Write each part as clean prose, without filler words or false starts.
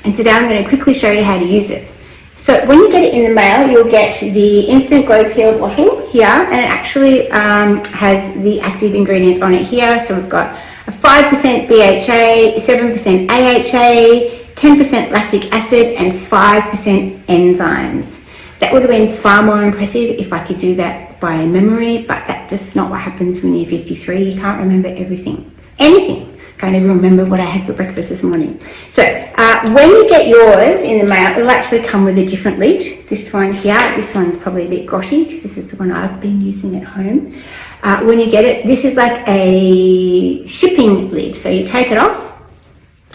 And today I'm going to quickly show you how to use it. So when you get it in the mail, you'll get the Instant Glow Peel bottle here, and it actually has the active ingredients on it here. So we've got a 5% BHA, 7% AHA, 10% lactic acid, and 5% enzymes. That would have been far more impressive if I could do that by memory, but that's just not what happens when you're 53. You can't remember everything, anything. Can't even remember what I had for breakfast this morning. So when you get yours in the mail, it'll actually come with a different lid. This one here, this one's probably a bit grotty because this is the one I've been using at home. When you get it, this is like a shipping lid. So you take it off,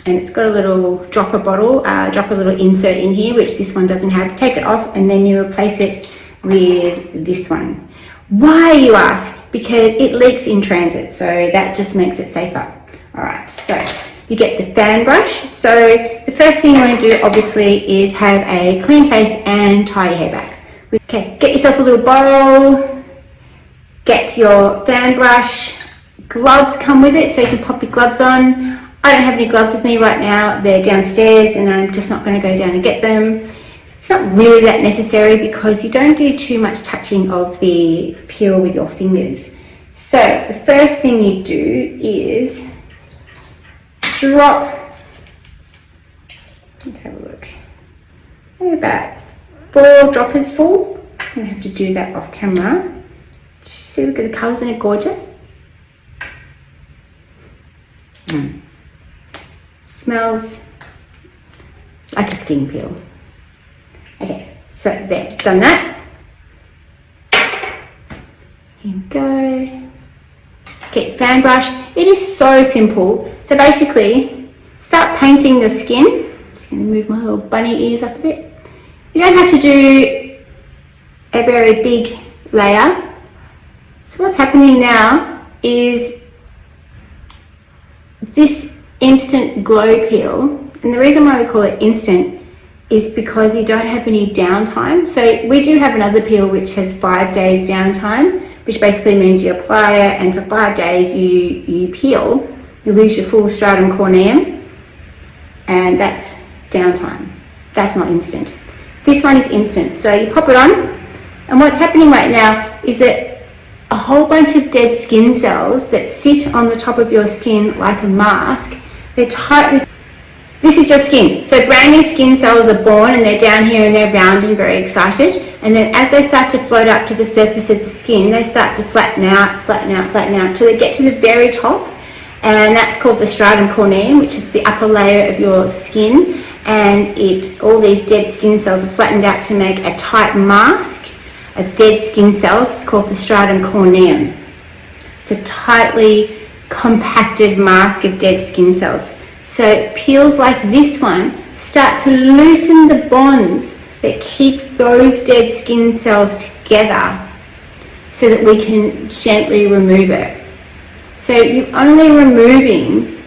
and it's got a little dropper bottle, drop a little insert in here, which this one doesn't have. Take it off, and then you replace it with this one. Why, you ask? Because it leaks in transit, so that just makes it safer. Alright, so you get the fan brush. So the first thing you want to do obviously is have a clean face and tie your hair back. Okay, get yourself a little bowl, get your fan brush, gloves come with it so you can pop your gloves on. I don't have any gloves with me right now, they're downstairs and I'm just not going to go down and get them. It's not really that necessary because you don't do too much touching of the peel with your fingers. So the first thing you do is drop, let's have a look, maybe about 4 droppers full. I'm going to have to do that off camera. See, look at the colours, isn't it gorgeous? Smells like a skin peel. Okay, so there, done that. Here we go. Get fan brush. It is so simple. So basically, start painting your skin. Just going to move my little bunny ears up a bit. You don't have to do a very big layer. So what's happening now is this instant glow peel, and the reason why we call it instant is because you don't have any downtime. So we do have another peel which has 5 days downtime, which basically means you apply it and for 5 days you peel, you lose your full stratum corneum, and that's downtime. That's not instant. This one is instant. So you pop it on, and what's happening right now is that a whole bunch of dead skin cells that sit on the top of your skin like a mask, they're tightly. This is your skin. So brand new skin cells are born and they're down here and they're round and very excited. And then as they start to float up to the surface of the skin, they start to flatten out, till they get to the very top. And that's called the stratum corneum, which is the upper layer of your skin. And all these dead skin cells are flattened out to make a tight mask of dead skin cells. It's called the stratum corneum. It's a tightly compacted mask of dead skin cells. So peels like this one start to loosen the bonds that keep those dead skin cells together so that we can gently remove it. So you're only removing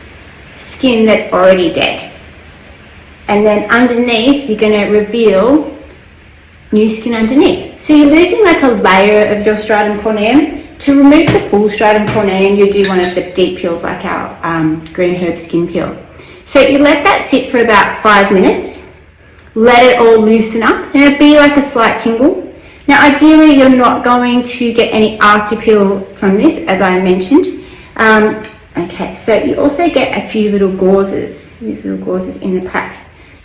skin that's already dead. And then underneath, you're going to reveal new skin underneath. So you're losing like a layer of your stratum corneum. To remove the full stratum corneum, you do one of the deep peels like our green herb skin peel. So you let that sit for about 5 minutes, let it all loosen up, and it'll be like a slight tingle. Now ideally you're not going to get any after peel from this, as I mentioned. Okay, so you also get a few little gauzes, these little gauzes in the pack.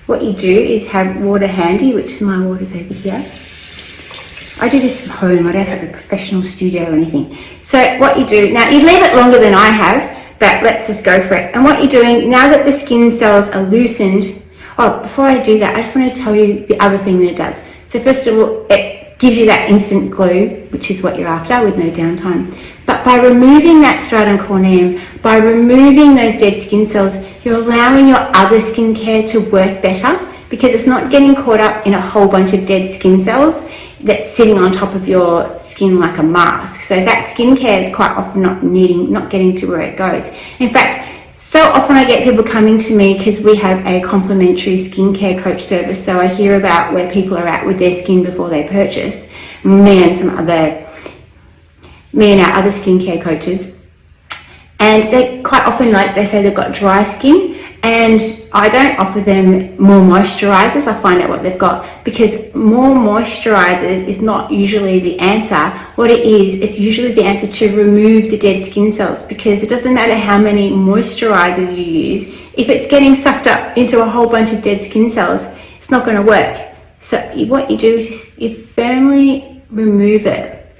What you do is have water handy, which my water's over here. I do this from home, I don't have a professional studio or anything. So what you do, now you leave it longer than I have, but let's just go for it. And what you're doing, now that the skin cells are loosened, before I do that, I just want to tell you the other thing that it does. So first of all, it gives you that instant glow, which is what you're after with no downtime. But by removing that stratum corneum, by removing those dead skin cells, you're allowing your other skincare to work better because it's not getting caught up in a whole bunch of dead skin cells that's sitting on top of your skin like a mask. So that skincare is quite often not getting to where it goes. In fact, so often I get people coming to me because we have a complimentary skincare coach service, so I hear about where people are at with their skin before they purchase. Me and our other skincare coaches, and they quite often, like they say, they've got dry skin, And I don't offer them more moisturizers. I find out what they've got, because more moisturizers is not usually the answer. What it is, it's usually the answer to remove the dead skin cells, because it doesn't matter how many moisturizers you use. If it's getting sucked up into a whole bunch of dead skin cells, it's not going to work. So what you do is you firmly remove it.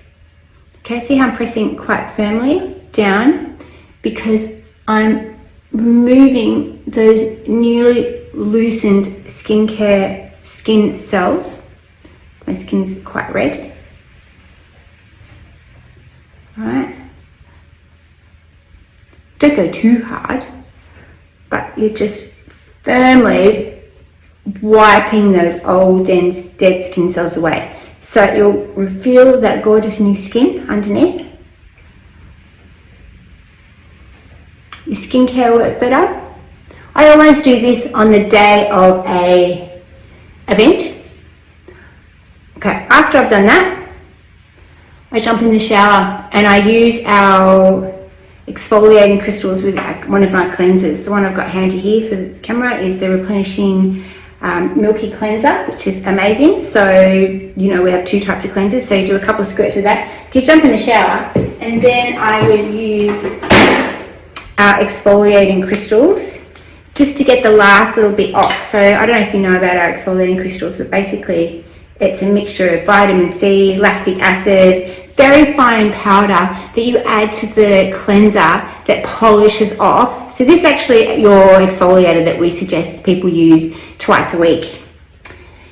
Okay, see how I'm pressing quite firmly down, because I'm removing those newly loosened skin cells. My skin's quite red. Alright. Don't go too hard, but you're just firmly wiping those old dead skin cells away. So you'll reveal that gorgeous new skin underneath. Your skincare work better. I always do this on the day of a event. Okay, after I've done that, I jump in the shower and I use our exfoliating crystals with one of my cleansers. The one I've got handy here for the camera is the replenishing milky cleanser, which is amazing. So you know we have two types of cleansers, so you do a couple of squirts of that. You jump in the shower, and then I would use our exfoliating crystals just to get the last little bit off. So I don't know if you know about our exfoliating crystals, but basically it's a mixture of vitamin C, lactic acid, very fine powder that you add to the cleanser that polishes off. So this is actually your exfoliator that we suggest people use twice a week.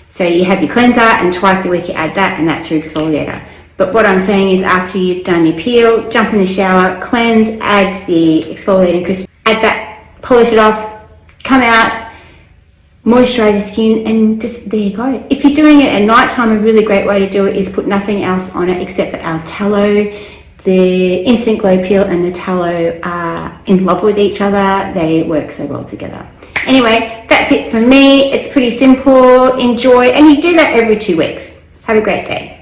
So you have your cleanser and twice a week you add that, and that's your exfoliator. But what I'm saying is, after you've done your peel, jump in the shower, cleanse, add the exfoliating crystal, add that, polish it off, come out, moisturize your skin, and just there you go. If you're doing it at night time, a really great way to do it is put nothing else on it except for our tallow. The Instant Glow Peel and the tallow are in love with each other. They work so well together. Anyway, that's it for me. It's pretty simple. Enjoy, and you do that every 2 weeks. Have a great day.